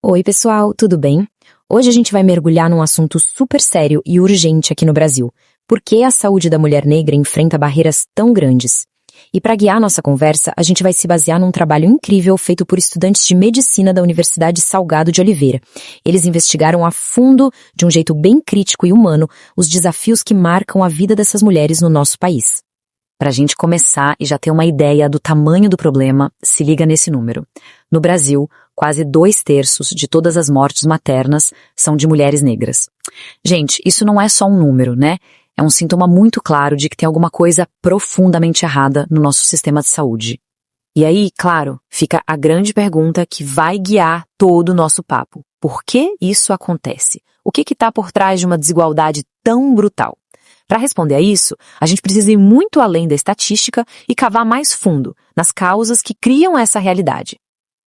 Oi, pessoal, tudo bem? Hoje a gente vai mergulhar num assunto super sério e urgente aqui no Brasil. Por que a saúde da mulher negra enfrenta barreiras tão grandes? E para guiar nossa conversa, a gente vai se basear num trabalho incrível feito por estudantes de medicina da Universidade Salgado de Oliveira. Eles investigaram a fundo, de um jeito bem crítico e humano, os desafios que marcam a vida dessas mulheres no nosso país. Para a gente começar e já ter uma ideia do tamanho do problema, se liga nesse número. No Brasil, quase 2/3 de todas as mortes maternas são de mulheres negras. Gente, isso não é só um número, né? É um sintoma muito claro de que tem alguma coisa profundamente errada no nosso sistema de saúde. E aí, claro, fica a grande pergunta que vai guiar todo o nosso papo. Por que isso acontece? O que está por trás de uma desigualdade tão brutal? Para responder a isso, a gente precisa ir muito além da estatística e cavar mais fundo nas causas que criam essa realidade.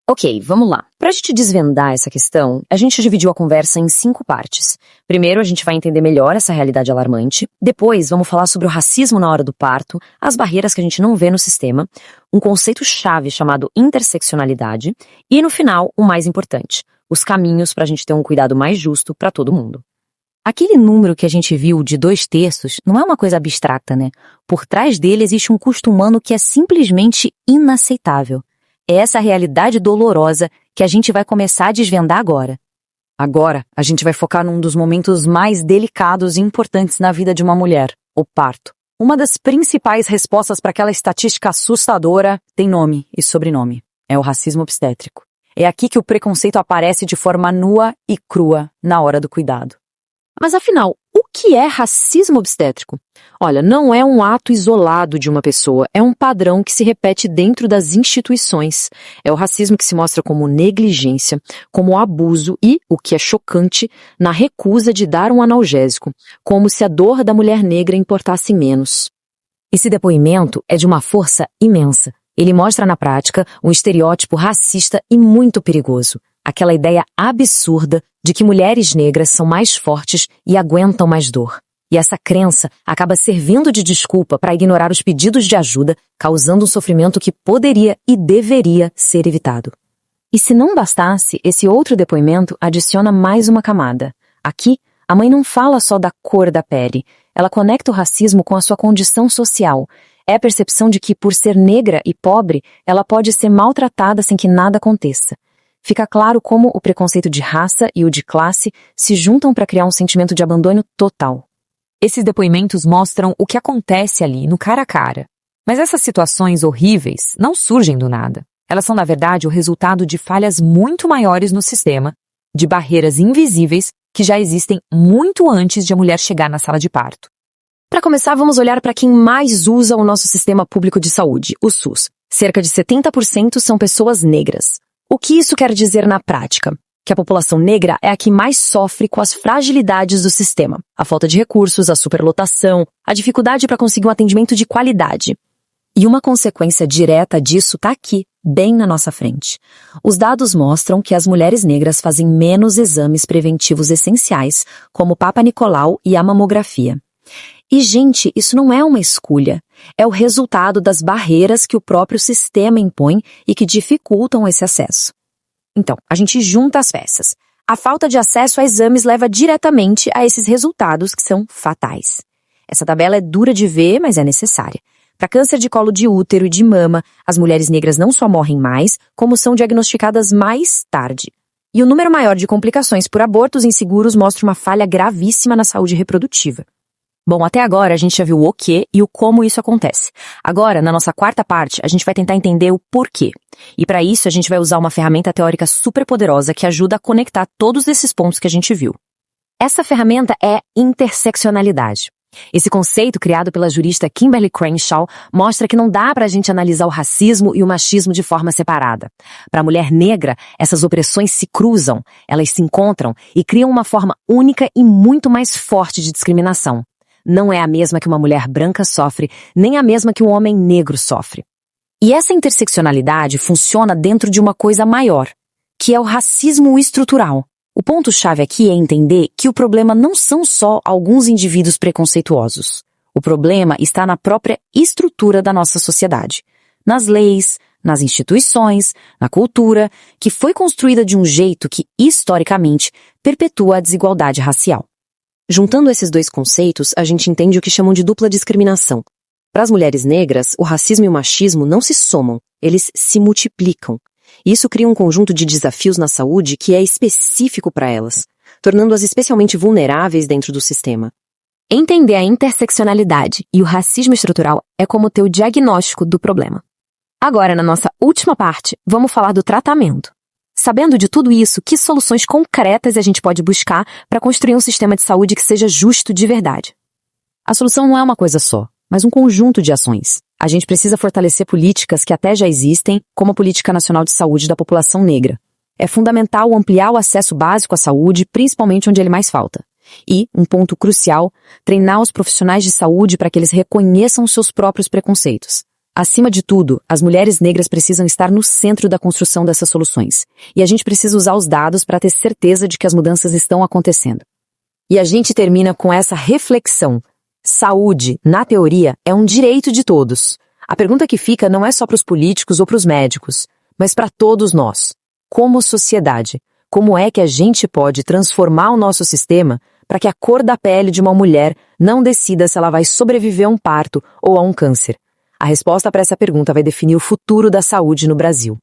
Ok, vamos lá. Para a gente desvendar essa questão, a gente dividiu a conversa em 5 partes. Primeiro, a gente vai entender melhor essa realidade alarmante. Depois, vamos falar sobre o racismo na hora do parto, as barreiras que a gente não vê no sistema, um conceito-chave chamado interseccionalidade e, no final, o mais importante, os caminhos para a gente ter um cuidado mais justo para todo mundo. Aquele número que a gente viu de 2/3 não é uma coisa abstrata, né? Por trás dele existe um custo humano que é simplesmente inaceitável. É essa realidade dolorosa que a gente vai começar a desvendar agora. Agora, a gente vai focar num dos momentos mais delicados e importantes na vida de uma mulher, o parto. Uma das principais respostas para aquela estatística assustadora tem nome e sobrenome. É o racismo obstétrico. É aqui que o preconceito aparece de forma nua e crua na hora do cuidado. Mas afinal, o que é racismo obstétrico? Olha, não é um ato isolado de uma pessoa, é um padrão que se repete dentro das instituições. É o racismo que se mostra como negligência, como abuso e, o que é chocante, na recusa de dar um analgésico, como se a dor da mulher negra importasse menos. Esse depoimento é de uma força imensa. Ele mostra na prática um estereótipo racista e muito perigoso. Aquela ideia absurda de que mulheres negras são mais fortes e aguentam mais dor. E essa crença acaba servindo de desculpa para ignorar os pedidos de ajuda, causando um sofrimento que poderia e deveria ser evitado. E se não bastasse, esse outro depoimento adiciona mais uma camada. Aqui, a mãe não fala só da cor da pele, ela conecta o racismo com a sua condição social. É a percepção de que, por ser negra e pobre, ela pode ser maltratada sem que nada aconteça. Fica claro como o preconceito de raça e o de classe se juntam para criar um sentimento de abandono total. Esses depoimentos mostram o que acontece ali, no cara a cara. Mas essas situações horríveis não surgem do nada. Elas são, na verdade, o resultado de falhas muito maiores no sistema, de barreiras invisíveis que já existem muito antes de a mulher chegar na sala de parto. Para começar, vamos olhar para quem mais usa o nosso sistema público de saúde, o SUS. Cerca de 70% são pessoas negras. O que isso quer dizer na prática? Que a população negra é a que mais sofre com as fragilidades do sistema. A falta de recursos, a superlotação, a dificuldade para conseguir um atendimento de qualidade. E uma consequência direta disso está aqui, bem na nossa frente. Os dados mostram que as mulheres negras fazem menos exames preventivos essenciais, como o Papa Nicolau e a mamografia. E, gente, isso não é uma escolha. É o resultado das barreiras que o próprio sistema impõe e que dificultam esse acesso. Então, a gente junta as peças. A falta de acesso a exames leva diretamente a esses resultados que são fatais. Essa tabela é dura de ver, mas é necessária. Para câncer de colo de útero e de mama, as mulheres negras não só morrem mais, como são diagnosticadas mais tarde. E o número maior de complicações por abortos inseguros mostra uma falha gravíssima na saúde reprodutiva. Bom, até agora a gente já viu o que e o como isso acontece. Agora, na nossa quarta parte, a gente vai tentar entender o porquê. E para isso, a gente vai usar uma ferramenta teórica super poderosa que ajuda a conectar todos esses pontos que a gente viu. Essa ferramenta é interseccionalidade. Esse conceito, criado pela jurista Kimberly Crenshaw, mostra que não dá para a gente analisar o racismo e o machismo de forma separada. Para a mulher negra, essas opressões se cruzam, elas se encontram e criam uma forma única e muito mais forte de discriminação. Não é a mesma que uma mulher branca sofre, nem a mesma que um homem negro sofre. E essa interseccionalidade funciona dentro de uma coisa maior, que é o racismo estrutural. O ponto-chave aqui é entender que o problema não são só alguns indivíduos preconceituosos. O problema está na própria estrutura da nossa sociedade. Nas leis, nas instituições, na cultura, que foi construída de um jeito que, historicamente, perpetua a desigualdade racial. Juntando esses dois conceitos, a gente entende o que chamam de dupla discriminação. Para as mulheres negras, o racismo e o machismo não se somam, eles se multiplicam. E isso cria um conjunto de desafios na saúde que é específico para elas, tornando-as especialmente vulneráveis dentro do sistema. Entender a interseccionalidade e o racismo estrutural é como ter o diagnóstico do problema. Agora, na nossa última parte, vamos falar do tratamento. Sabendo de tudo isso, que soluções concretas a gente pode buscar para construir um sistema de saúde que seja justo de verdade? A solução não é uma coisa só, mas um conjunto de ações. A gente precisa fortalecer políticas que até já existem, como a Política Nacional de Saúde da População Negra. É fundamental ampliar o acesso básico à saúde, principalmente onde ele mais falta. E, um ponto crucial, treinar os profissionais de saúde para que eles reconheçam seus próprios preconceitos. Acima de tudo, as mulheres negras precisam estar no centro da construção dessas soluções. E a gente precisa usar os dados para ter certeza de que as mudanças estão acontecendo. E a gente termina com essa reflexão. Saúde, na teoria, é um direito de todos. A pergunta que fica não é só para os políticos ou para os médicos, mas para todos nós. Como sociedade, como é que a gente pode transformar o nosso sistema para que a cor da pele de uma mulher não decida se ela vai sobreviver a um parto ou a um câncer? A resposta para essa pergunta vai definir o futuro da saúde no Brasil.